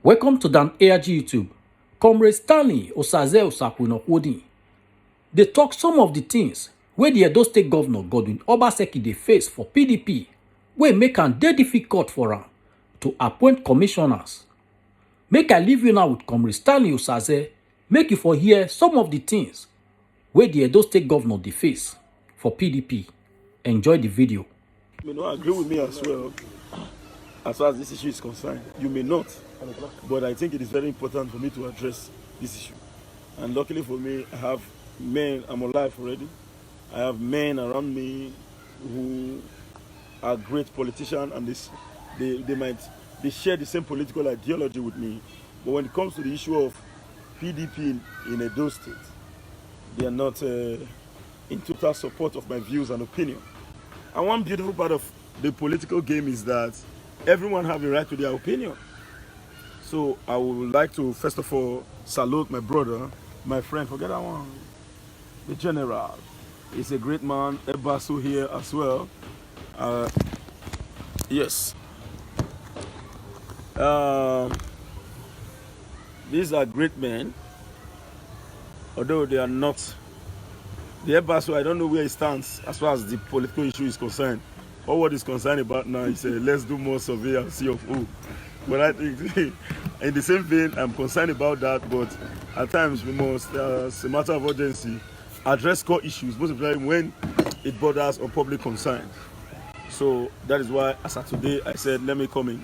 Welcome to Dan ARG YouTube. Comrade Stanley Osaze Osakwinokwodim. They talk some of the things where the Edo State Governor Godwin Obaseki they face for PDP, where make am dey difficult for am to appoint commissioners. Make I leave you now with Comrade Stanley Osaze, make you for hear some of the things where the Edo State Governor they face for PDP. Enjoy the video. You may not agree with me as well, as far as this issue is concerned. You may not, but I think it is very important for me to address this issue. And luckily for me, I have men, I'm alive already. I have men around me who are great politicians, and they share the same political ideology with me. But when it comes to the issue of PDP in Edo State, they are not in total support of my views and opinion. And one beautiful part of the political game is that everyone has a right to their opinion. So I would like to first of all salute my brother, my friend, forget that one, the general. He's a great man, Ebasu here as well. Yes. These are great men, although they are not. The Ebasu, I don't know where he stands as far as the political issue is concerned. All what is concerned about now is let's do more survey and see of who. But I think in the same vein, I'm concerned about that, but at times we must, as a matter of urgency, address core issues, most of the time when it borders on public concern. So that is why, as of today, I said, let me come in.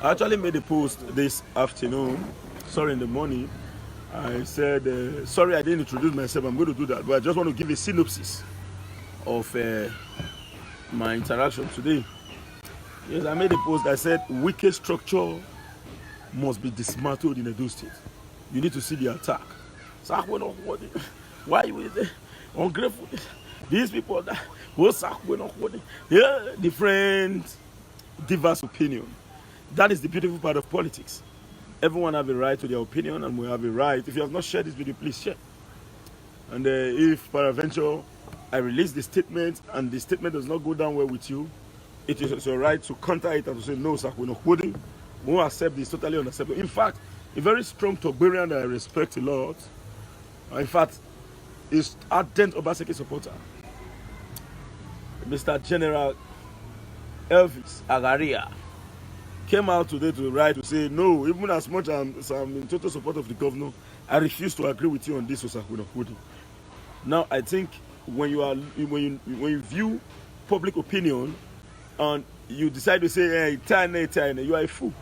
I actually made a post this afternoon, sorry, in the morning. I said, sorry I didn't introduce myself, I'm going to do that, but I just want to give a synopsis of my interaction today. Yes, I made a post that said, wicked structure must be dismantled in Edo State. You need to see the attack. So why are you there? Ungrateful. These people that different diverse opinion. That is the beautiful part of politics. Everyone have a right to their opinion, and we have a right. If you have not shared this video, please share. And if peradventure I release the statement and the statement does not go down well with you, it is your right to counter it and to say, no, sir, we're not holding. We won't accept this, totally unacceptable. In fact, a very strong Togbarian that I respect a lot, in fact, is ardent Obaseki supporter, Mr. General Elvis Agaria, came out today to write to say, no, even as much as I'm in total support of the governor, I refuse to agree with you on this, so sir, we're not holding. Now, I think when you view public opinion and you decide to say, hey, you are a fool.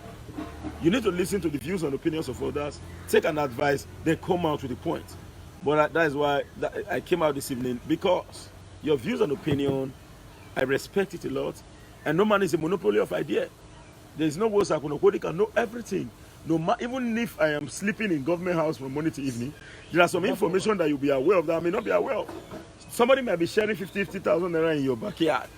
You need to listen to the views and opinions of others, take an advice, then come out with a point. But that is why I came out this evening, because your views and opinion, I respect it a lot, and no man is a monopoly of idea. There is no way Sakunokodi can know everything. No, even if I am sleeping in government house from morning to evening, there are some information that you'll be aware of that I may not be aware of. Somebody might be sharing 50,000 naira in your backyard.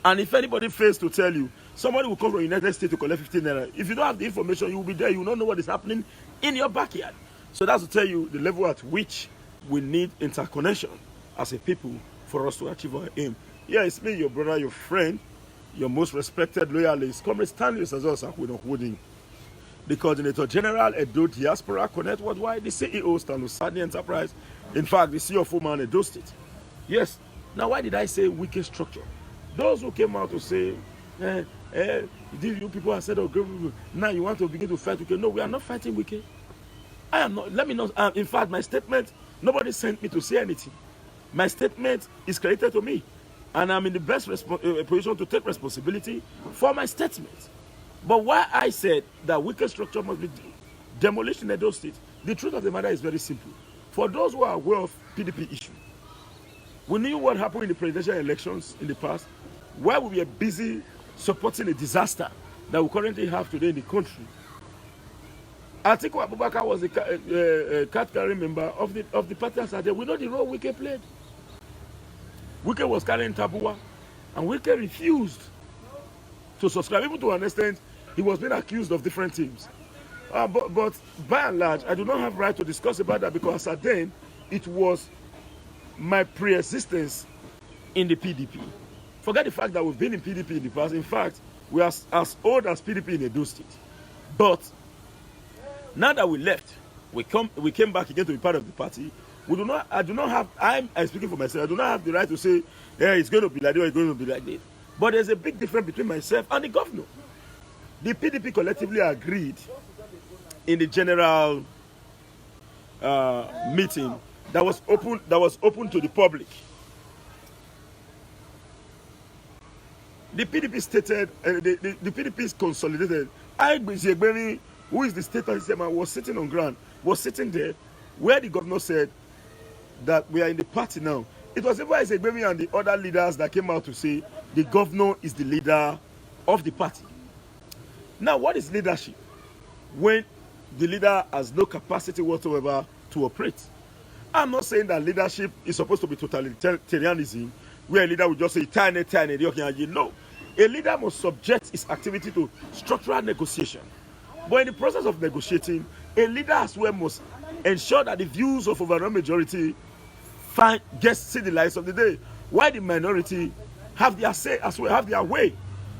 And if anybody fails to tell you, somebody will come from the United States to collect 15 naira. If you don't have the information, you will be there. You will not know what is happening in your backyard. So that's to tell you the level at which we need interconnection as a people for us to achieve our aim. Yeah, it's me, your brother, your friend, your most respected loyalist, Comrade Stanley Osaze, the Coordinator General, Edo Diaspora Connect Worldwide, the CEO, Stanley Osaze Enterprise, in fact, the CEO of Woman Edo State. Yes. Now, why did I say wicked structure? Those who came out to say, these you people have said, oh, now you want to begin to fight wicked. No, we are not fighting wicked. I am not. Let me not. In fact, my statement, nobody sent me to say anything. My statement is credited to me, and I'm in the best position to take responsibility for my statement. But why I said that wicked structure must be demolished in Edo State, the truth of the matter is very simple. For those who are aware of PDP issue, we knew what happened in the presidential elections in the past, where we were busy supporting a disaster that we currently have today in the country. Atiku Abubakar was a card-carrying member of the party as there. We know the role Wike played. Wike was carrying Tabua, and Wike refused to subscribe. Even to an extent, he was being accused of different things. But by and large, I do not have right to discuss about that, because at then, it was my pre-existence in the PDP. Forget the fact that we've been in PDP in the past. In fact, we are as old as PDP in Edo State. But Now that we left, we came back again to be part of the party. I'm speaking for myself. I do not have the right to say, yeah, it's going to be like this or it's going to be like this. But there's a big difference between myself and the governor. The PDP collectively agreed in the general meeting that was open to the public. The PDP stated, the PDP is consolidated. Aigbejegbemi, who is the state chairman, was sitting on ground, was sitting there, where the governor said that we are in the party now. It was even Aigbejegbemi and the other leaders that came out to say the governor is the leader of the party. Now, what is leadership? When the leader has no capacity whatsoever to operate. I'm not saying that leadership is supposed to be totalitarianism, where a leader will just say, tiny, no. A leader must subject his activity to structural negotiation. But in the process of negotiating, a leader as well must ensure that the views of overall majority see the light of the day, while the minority have their say as well, have their way.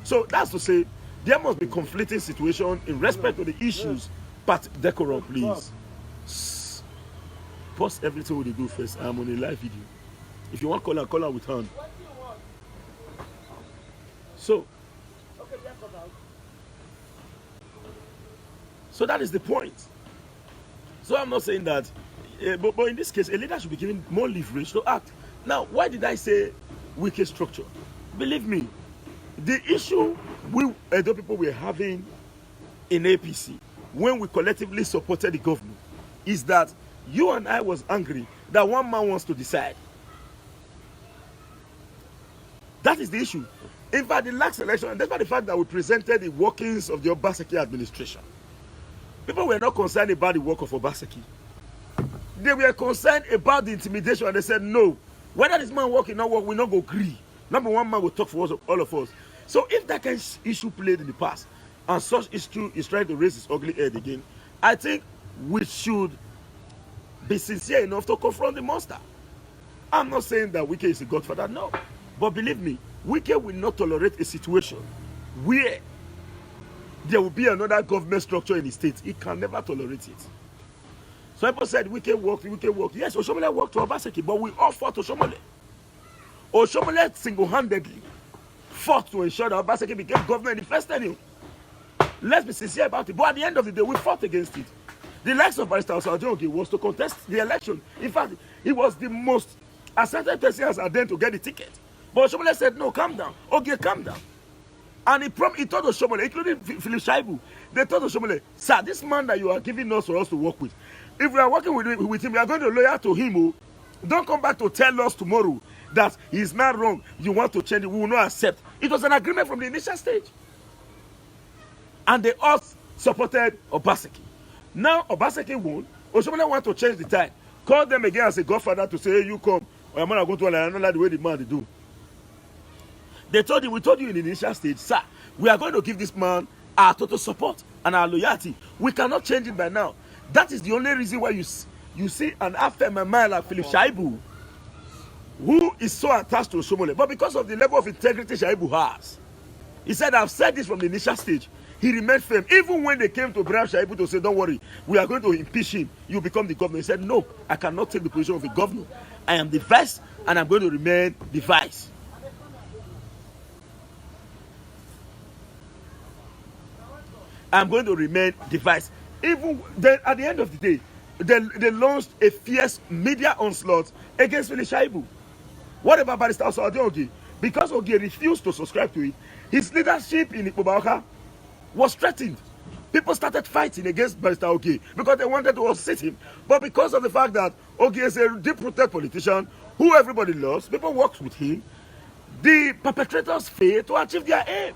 So that's to say, there must be conflicting situation in respect to the issues. But decorum, please. Pause everything we do first. I'm on a live video. If you want call her with hand. So that is the point. So I'm not saying that, but in this case, a leader should be given more leverage to act. Now, why did I say weaker structure? Believe me, the issue we Edo people were having in APC when we collectively supported the government is that you and I was angry that one man wants to decide. That is the issue. In fact, the last election, despite the fact that we presented the workings of the Obaseki administration, people were not concerned about the work of Obaseki. They were concerned about the intimidation, and they said, no, whether this man work or not work, we not go agree. Number one man will talk for us, all of us. So if that kind of issue played in the past, and such issue is trying to raise its ugly head again, I think we should be sincere enough to confront the monster. I'm not saying that Wike is a godfather, no. But believe me, Wike will not tolerate a situation where there will be another government structure in the state. He can never tolerate it. So people said Wike worked. Yes, Oshomole worked to Obaseki, but we all fought Oshomole. Oshomole single-handedly fought to ensure that Obaseki became governor in the first tenure. Let's be sincere about it. But at the end of the day, we fought against it. The likes of Barrister Osajoge was to contest the election. In fact, he was the most accepted person as Aden to get the ticket. But Oshomole said, no, calm down. Okay, calm down. And he told Oshomole, including Philip Shaibu, they told Oshomole, sir, this man that you are giving us for us to work with, if we are working with him, we are going to lawyer to him. Oh. Don't come back to tell us tomorrow that he is not wrong. You want to change it. We will not accept. It was an agreement from the initial stage. And they all supported Obaseki. Now Obaseki won. Oshomole want to change the time. Call them again as a godfather to say, hey, you come. Or I'm not going to like the way the man they do. We told you in the initial stage, sir, we are going to give this man our total support and our loyalty. We cannot change it by now. That is the only reason why you see an affirm man like Philip Shaibu, who is so attached to Oshomole. But because of the level of integrity Shaibu has, he said, I've said this from the initial stage. He remained firm. Even when they came to Brian Shaibu to say, don't worry, we are going to impeach him. You become the governor. He said, no, I cannot take the position of a governor. I am the vice, and I'm going to remain the vice. I'm going to remain the vice. Even then, at the end of the day, they launched a fierce media onslaught against Philip Shaibu. What about Barrister Osajoge? Because Ogie refused to subscribe to it, his leadership in Ikpobaoka was threatened. People started fighting against Barrister Ogie because they wanted to unseat him. But because of the fact that Ogie is a deep-rooted politician who everybody loves, people worked with him, the perpetrators failed to achieve their aim.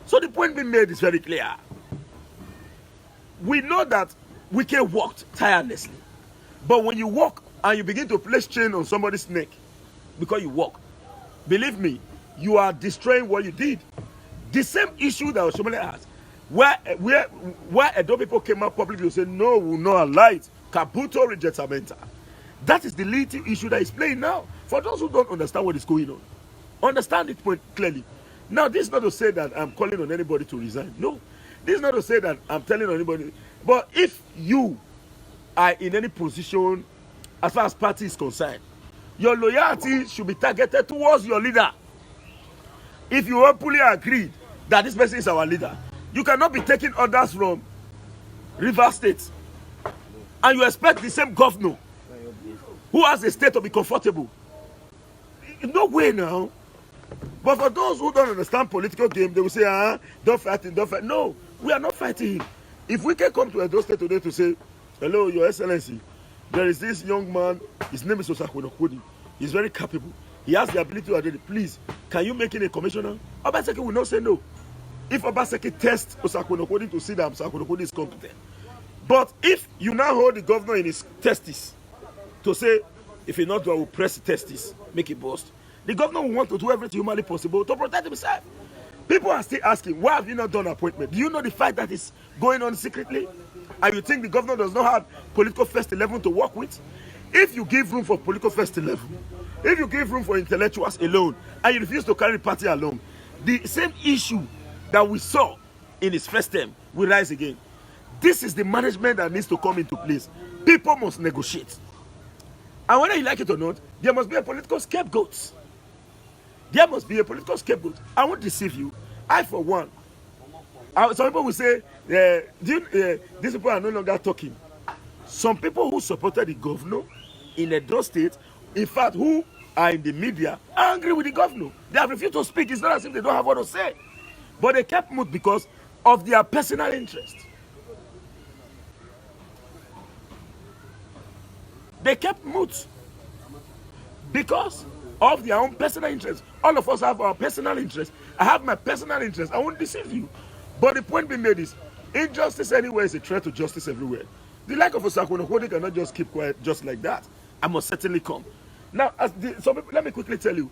So the point being made is very clear. We know that Wike worked tirelessly. But when you walk and you begin to place chain on somebody's neck because you walk, believe me, you are destroying what you did. The same issue that Oshomole has, where Edo people came out publicly and said, no, we will not allow it. Kabuto rejectamenta. That is the little issue that is playing now. For those who don't understand what is going on, understand it point clearly. Now, this is not to say that I'm calling on anybody to resign. No. This is not to say that I'm telling anybody, But if you are in any position as far as party is concerned, your loyalty should be targeted towards your leader. If you openly agreed that this person is our leader, you cannot be taking orders from River State and you expect the same governor who has a state to be comfortable. No way now. But for those who don't understand political game, they will say, don't fight him, don't fight. No, we are not fighting him. If we can come to Edo State today to say, hello, Your Excellency, there is this young man, his name is Osakwinokodi. He's very capable. He has the ability to identify. Please, can you make him a commissioner? Obaseki will not say no. If Obaseki tests Osakwinokodi to see that Osakwinokodi is competent. But if you now hold the governor in his testes to say, if he not do, I will press the testes, make it burst. The governor will want to do everything humanly possible to protect himself. People are still asking, why have you not done an appointment? Do you know the fight that is going on secretly? And you think the governor does not have political first 11 to work with? If you give room for political first 11, if you give room for intellectuals alone, and you refuse to carry the party along, the same issue that we saw in his first term will rise again. This is the management that needs to come into place. People must negotiate. And whether you like it or not, there must be a political scapegoat. There must be a political scapegoat. I won't deceive you. I, for one, some people will say, these people are no longer talking. Some people who supported the governor in Edo State, in fact, who are in the media, are angry with the governor. They have refused to speak. It's not as if they don't have what to say. But they kept mute because of their personal interest. They kept mute because of their own personal interest. All of us have our personal interest. I have my personal interest. I won't deceive you. But the point being made is, injustice anywhere is a threat to justice everywhere. The like of Osakwinokodi cannot just keep quiet just like that. I must certainly come. Now, let me quickly tell you,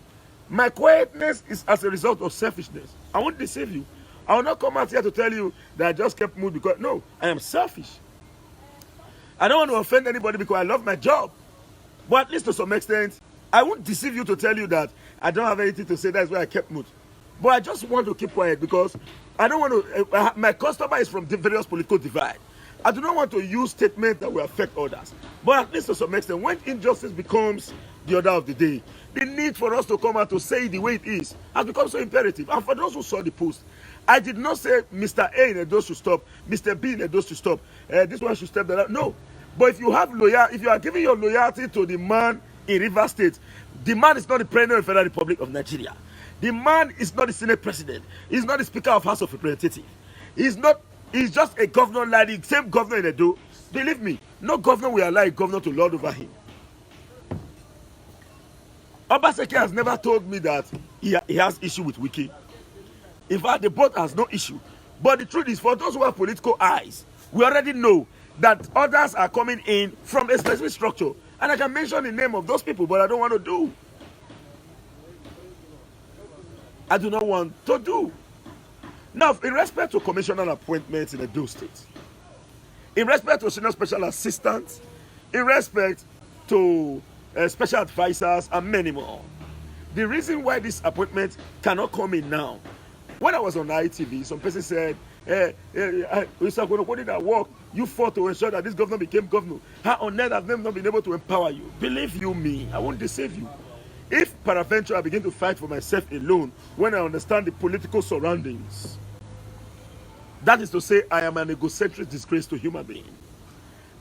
my quietness is as a result of selfishness. I won't deceive you. I will not come out here to tell you that I just kept mute because, no, I am selfish. I don't want to offend anybody because I love my job. But at least to some extent, I won't deceive you to tell you that I don't have anything to say. That's why I kept mute. But I just want to keep quiet because I don't want to. My customer is from the various political divide. I do not want to use statements that will affect others. But at least to some extent, when injustice becomes the order of the day, the need for us to come out to say it the way it is has become so imperative. And for those who saw the post, I did not say Mr. A in Edo should stop, Mr. B in Edo should stop, this one should step that. No. But if you are giving your loyalty to the man in River State, the man is not the President of the Federal Republic of Nigeria. The man is not the Senate President. He's not the Speaker of House of Representatives. He's just a governor like the same governor in Edo. Believe me, no governor will allow a governor to lord over him. Obaseki has never told me that he has issue with Wiki. In fact, the board has no issue. But the truth is, for those who have political eyes, we already know that others are coming in from a specific structure. And I can mention the name of those people, but I don't want to do. I do not want to do. Now, in respect to commissioner appointments in Edo State, in respect to senior special assistants, in respect to special advisors, and many more, the reason why this appointment cannot come in now, when I was on ITV, some person said, Osakwinokodi that work, you fought to ensure that this governor became governor. How on earth have them not been able to empower you? Believe you me, I won't deceive you. If peradventure I begin to fight for myself alone when I understand the political surroundings, that is to say, I am an egocentric disgrace to human beings.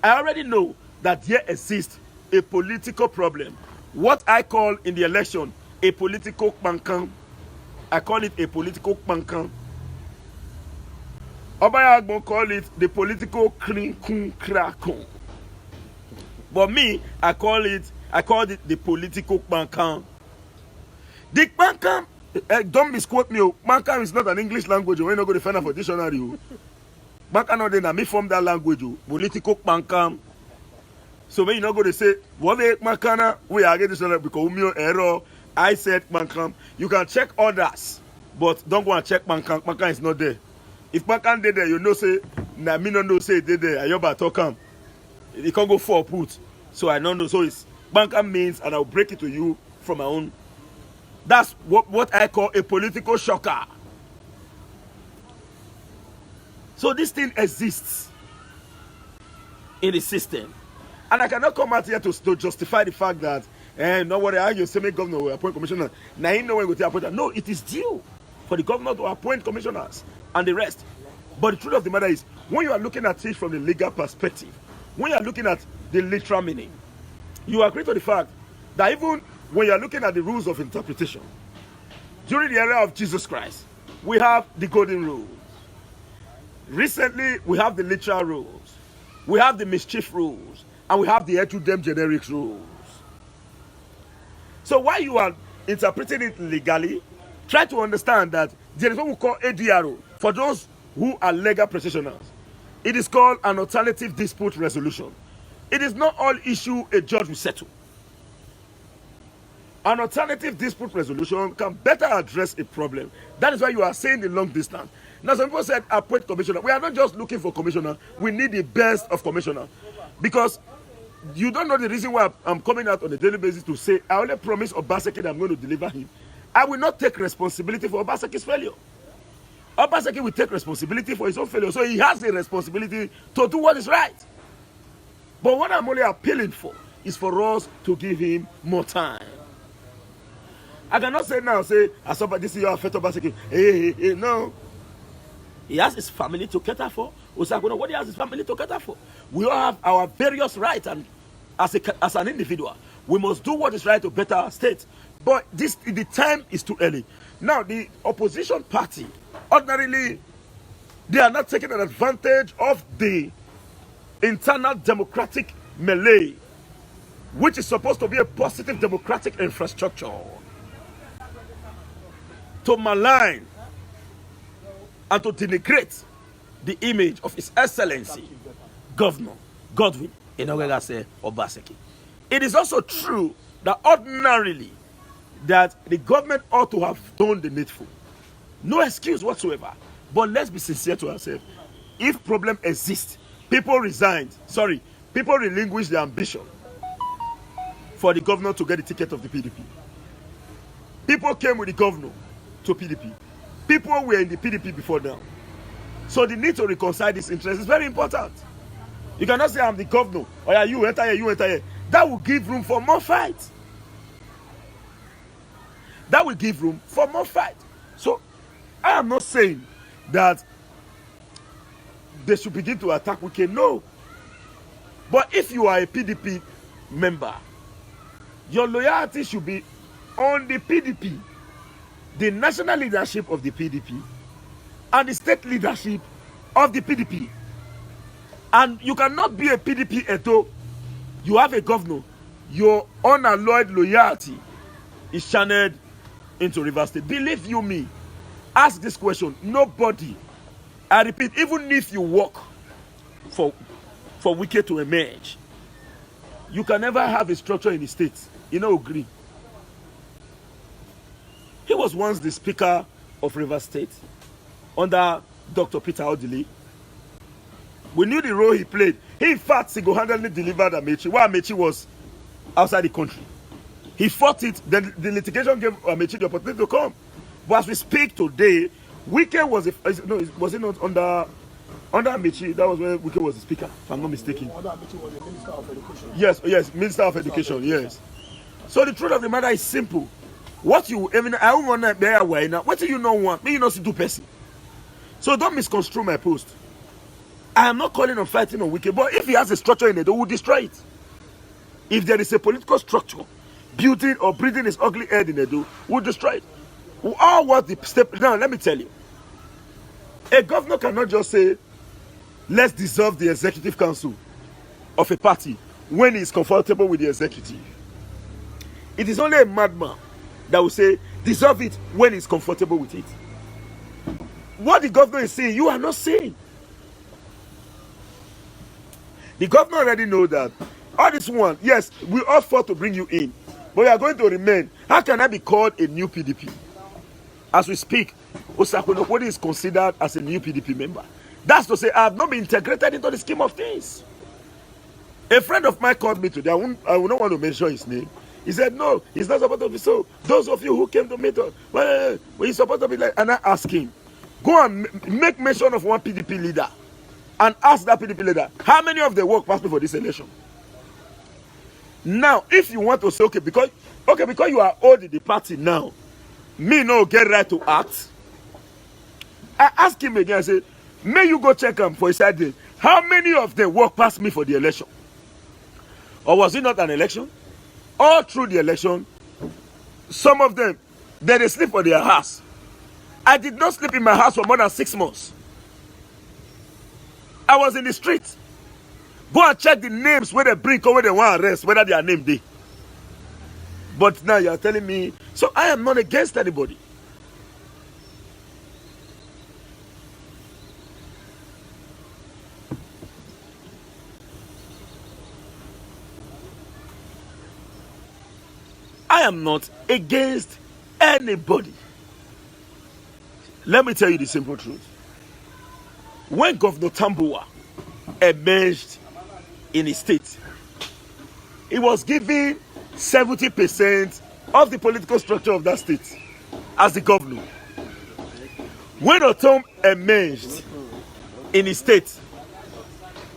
I already know that there exists a political problem. What I call in the election a political pankan, I call it a political pankan. Obayagbo call it the political krinkun krakun. But me, I called it the political pankan. The pankan, don't misquote me. Pankan is not an English language. We're not going to find out for dictionary. Pankan not then me from that language. Political pankan. So when you're not going to say what the pankana, we are getting this because we error. I said pankan. You can check others, but don't go and check pankan. Pankan is not there. If Pankan did there, you know say, na me no know say did there. Ayoba talk am. It can't go for put. So I don't know. So it's Pankan means, and I'll break it to you from my own. That's what I call a political shocker. So this thing exists. in the system. And I cannot come out here to justify the fact that, no worry, you say make governor will appoint commissioner. Now you know when we appoint. No, it is due for the governor to appoint commissioners and the rest. But the truth of the matter is, when you are looking at it from the legal perspective, when you are looking at the literal meaning, you agree to the fact that even when you are looking at the rules of interpretation, during the era of Jesus Christ, we have the golden rules. Recently, we have the literal rules. We have the mischief rules. And we have the them generic rules. So while you are interpreting it legally, try to understand that there is what we call ADRO for those who are legal practitioners. It is called an alternative dispute resolution. It is not all issue a judge will settle. An alternative dispute resolution can better address a problem. That is why you are saying the long distance. Now, some people said appoint commissioner. We are not just looking for commissioner. We need the best of commissioner. Because you don't know the reason why I'm coming out on a daily basis to say, I only promise Obaseki that I'm going to deliver him. I will not take responsibility for Obaseki's failure. Obaseki will take responsibility for his own failure. So he has the responsibility to do what is right. But what I'm only appealing for is for us to give him more time. I cannot say now, I saw this is your affect Obaseki. Hey, no. He has his family to cater for. Osakweno, what he has his family to cater for. We all have our various rights, and as an individual, we must do what is right to better our state. But the time is too early. Now, the opposition party, ordinarily, they are not taking an advantage of the internal democratic melee, which is supposed to be a positive democratic infrastructure, to malign and to denigrate the image of His Excellency, Governor Godwin Enogagase Obaseki. It is also true that ordinarily that the government ought to have done the needful. No excuse whatsoever. But let's be sincere to ourselves. If problem exists, people relinquish their ambition for the governor to get the ticket of the PDP. People came with the governor to PDP. People were in the PDP before now. So the need to reconcile this interest is very important. You cannot say I'm the governor, or yeah, you enter here, you enter here. That will give room for more fight. That will give room for more fight. So I am not saying that they should begin to attack Wike. No. But if you are a PDP member, your loyalty should be on the PDP, the national leadership of the PDP, and the state leadership of the PDP. And you cannot be a PDP Edo. You have a governor. Your unalloyed loyalty is channeled into Rivers State. Believe you me, ask this question. Nobody, I repeat, even if you work for Wike to emerge, you can never have a structure in the state. You know, agree. He was once the Speaker of Rivers State under Dr. Peter Odili. We knew the role he played. He, in fact, single-handedly delivered Amechi while Amechi was outside the country. He fought it. Then the litigation gave Amechi the opportunity to come. But as we speak today, Wike was was it not under Amechi? That was when Wike was the Speaker, if I'm not mistaken. Under Amechi was the Minister of Education. Yes, Minister of Education, yes. So the truth of the matter is simple. What you, I don't want to bear away now. What do you not want? Me, you not see do person. So don't misconstrue my post. I am not calling on fighting on Wike, but if he has a structure in it, they will destroy it. If there is a political structure building or breathing his ugly head in Edo, we'll destroy it. We all want the step. Now, let me tell you. A governor cannot just say, let's dissolve the executive council of a party when he is comfortable with the executive. It is only a madman that will say, dissolve it when he's comfortable with it. What the governor is saying, you are not saying. The governor already knows that. All this one, yes, we all fought to bring you in, but you are going to remain. How can I be called a new PDP? As we speak, Osakweno is considered as a new PDP member. That's to say, I have not been integrated into the scheme of things. A friend of mine called me today. I will not want to mention his name. He said, no, he's not supposed to be so. Those of you who came to meet us, well, he's supposed to be like, and I asked him, go and make mention of one PDP leader and ask that PDP leader, how many of the work passed me for this election? Now, if you want to say, because you are old in the party now, me no get right to act. I ask him again, I say, may you go check him for his side. How many of the work passed me for the election? Or was it not an election? All through the election, some of them, they sleep for their house. I did not sleep in my house for more than 6 months. I was in the street. Go and check the names where they bring or where they want to arrest, whether they are named there. But now you are telling me, so I am not against anybody. I am not against anybody. Let me tell you the simple truth. When Governor Tambuwa emerged in his state, he was given 70% of the political structure of that state as the governor. When Otom emerged in his state,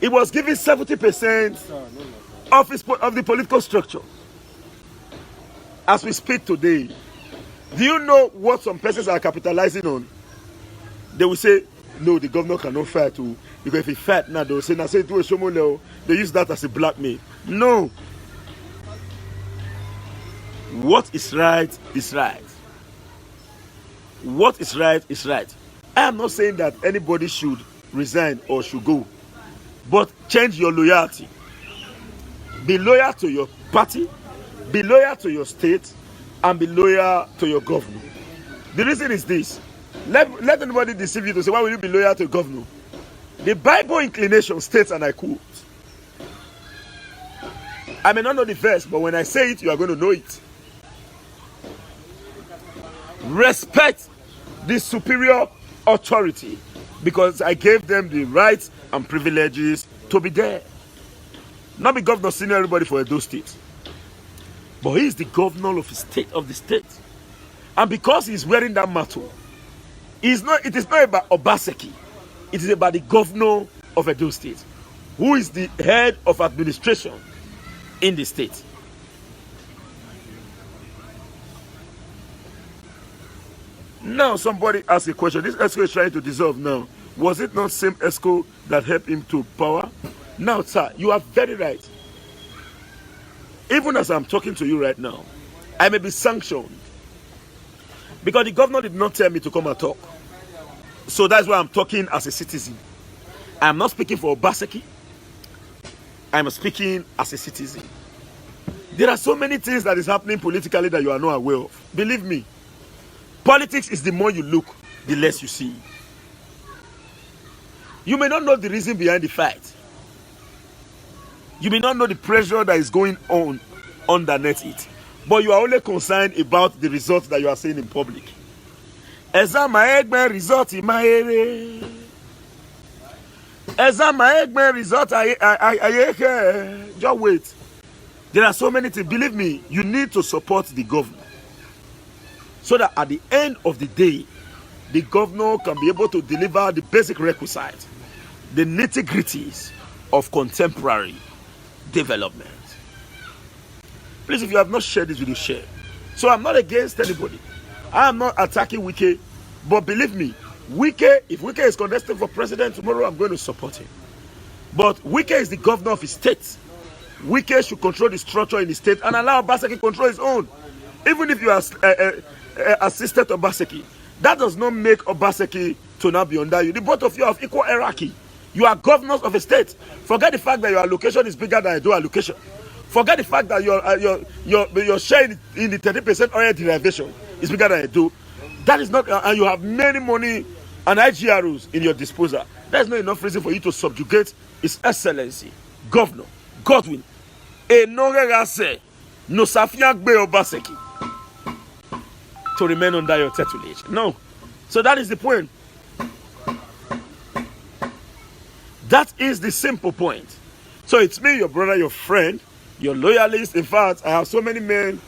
he was given 70% of the political structure. As we speak today, do you know what some persons are capitalizing on? They will say, no, the governor cannot fight too. Because if he fight now, they will say, they use that as a blackmail. No. What is right is right. What is right is right. I am not saying that anybody should resign or should go. But change your loyalty. Be loyal to your party. Be loyal to your state. And be loyal to your governor. The reason is this. Let anybody deceive you to say, why will you be loyal to governor? The Bible inclination states, and I quote, I may not know the verse, but when I say it, you are going to know it. Respect the superior authority because I gave them the rights and privileges to be there. Not be governor senior everybody for Edo State. But he is the governor of the state. And because he's wearing that mantle, it is not about Obaseki. It is about the governor of Edo State, who is the head of administration in the state. Now somebody asked a question. This ESCO is trying to dissolve now. Was it not same ESCO that helped him to power? Now, sir, you are very right. Even as I'm talking to you right now, I may be sanctioned because the governor did not tell me to come and talk. So that's why I'm talking as a citizen. I'm not speaking for Obaseki. I'm speaking as a citizen. There are so many things that is happening politically that you are not aware of. Believe me, politics is the more you look, the less you see. You may not know the reason behind the fight. You may not know the pressure that is going on underneath it. But you are only concerned about the results that you are seeing in public. Exam result in my area. Exam result just wait. There are so many things. Believe me, you need to support the governor. So that at the end of the day, the governor can be able to deliver the basic requisites, the nitty-gritties of contemporary development. Please, if you have not shared this video, share. So I'm not against anybody. I am not attacking Wike. But believe me, if Wike is contesting for president tomorrow, I'm going to support him. But Wike is the governor of his state. Wike should control the structure in the state and allow Obaseki control his own. Even if you are assisted Obaseki, that does not make Obaseki to now be under you. The both of you have equal hierarchy. You are governors of a state. Forget the fact that your allocation is bigger than your allocation. Forget the fact that your share in the 30% oil derivation is bigger than Edo. That is not, and you have many money and IGROs in your disposal. That is not enough reason for you to subjugate His Excellency, Governor Godwin. To remain under your tutelage. No. So that is the point. That is the simple point. So it's me, your brother, your friend, your loyalist. In fact, I have so many men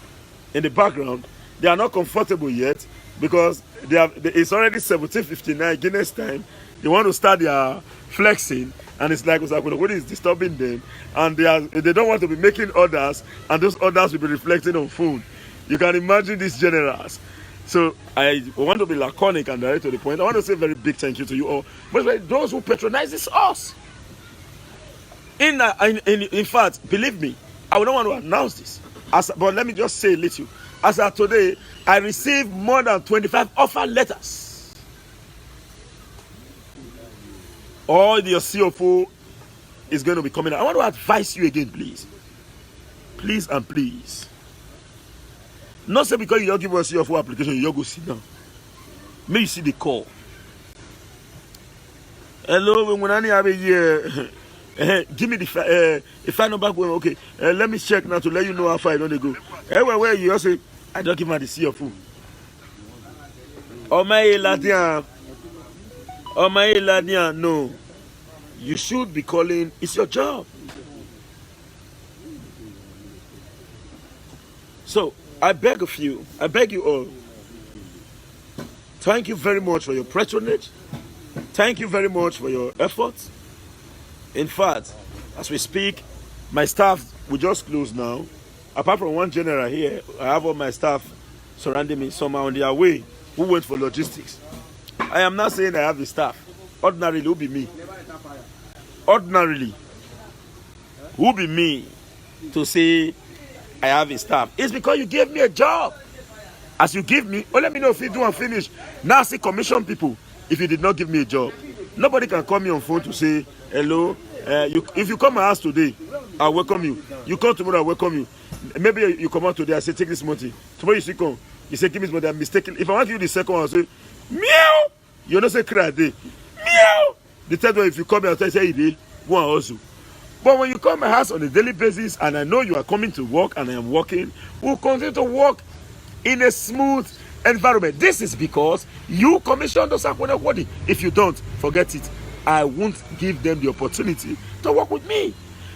in the background. They are not comfortable yet because it's already 17:59 Guinness time. they want to start their flexing, and it's like what is disturbing them, and they don't want to be making orders, and those orders will be reflecting on phone. You can imagine these generals. So I want to be laconic and direct to the point. I want to say a very big thank you to you all, but those who patronize us. In fact, believe me, I would not want to announce this. But let me just say a little. As of today, I received more than 25 offer letters. All your CFO is going to be coming out. I want to advise you again, please. Please and please. Not say because you don't give us CFO application, you go sit down. May you see the call. Hello, when I have a year. Give me the if I know back when okay. Let me check now to let you know how far I don't go. Where you also say I don't give my the CFO. Oh my Ladian, no. You should be calling. It's your job. So I beg of you. I beg you all. Thank you very much for your patronage. Thank you very much for your efforts. In fact, as we speak, my staff will just close now. Apart from one general here, I have all my staff surrounding me. Some are on their way who went for logistics. I am not saying I have the staff. Ordinarily, it will be me. Ordinarily, it will be me to say I have a staff. It's because you gave me a job. As you give me, let me know if you do and finish. Now see commission people if you did not give me a job. Nobody can call me on phone to say, hello, if you come my house today, I'll welcome you. You come tomorrow, I'll welcome you. Maybe you come out today, I say, take this money. Tomorrow you still come. You say, give me this money, I'm mistaken. If I want to give you the second one, I'll say, meow. You don't say cry a day. Meow. The third one, if you come here, I'll say, hey, go and also. But when you come my house on a daily basis, and I know you are coming to work, and I am working, we'll continue to work in a smooth environment. This is because you commissioned us. If you don't, forget it. I won't give them the opportunity to work with me.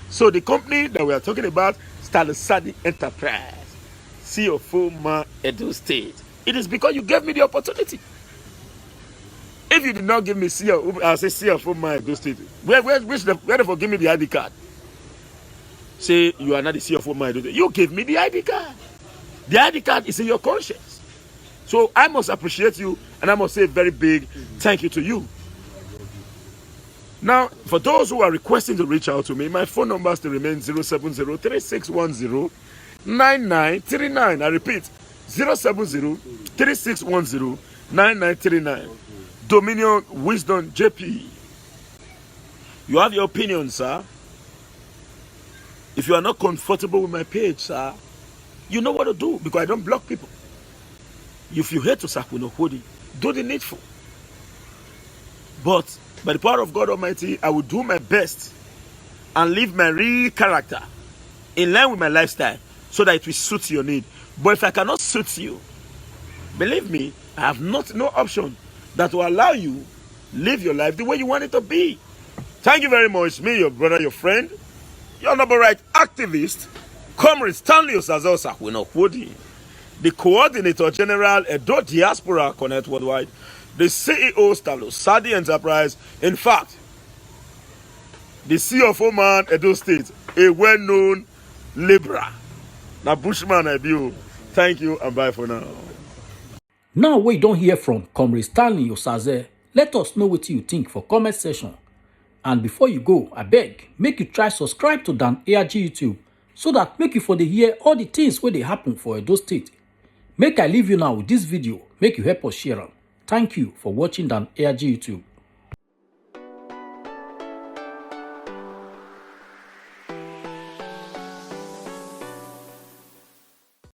So the company that we are talking about, Stalusadi Enterprise, CFO Edo State. It is because you gave me the opportunity. If you did not give me CFO, I'll say CFO Edo State. Where they give me the ID card? Say you are not the CFO Edo State. You gave me the ID card. The ID card is in your conscience. So I must appreciate you, and I must say a very big thank you to you. Now, for those who are requesting to reach out to me, my phone number still remains 070-3610-9939. I repeat, 070-3610-9939. Dominion Wisdom JP. You have your opinion, sir. If you are not comfortable with my page, sir, you know what to do, because I don't block people. If you hate to Sakunokodi, do the needful. But by the power of God Almighty, I will do my best and live my real character in line with my lifestyle so that it will suit your need. But if I cannot suit you, believe me, I have no option that will allow you live your life the way you want it to be. Thank you very much. Me, your brother, your friend, your number right activist, Comrade Stanley Osazel Sakunokodi, the Coordinator General Edo Diaspora Connect Worldwide, the CEO Stalusadi Enterprise. In fact, the CFO man Edo State, a well-known Libra. Now Bushman I do. Thank you and bye for now. Now we don't hear from Comrade Stanley Osaze. Let us know what you think for comment section. And before you go, I beg, make you try subscribe to Dan ARG YouTube so that make you for the hear all the things where they happen for Edo State. Make I leave you now with this video, make you help us share them. Thank you for watching Dan ARG YouTube.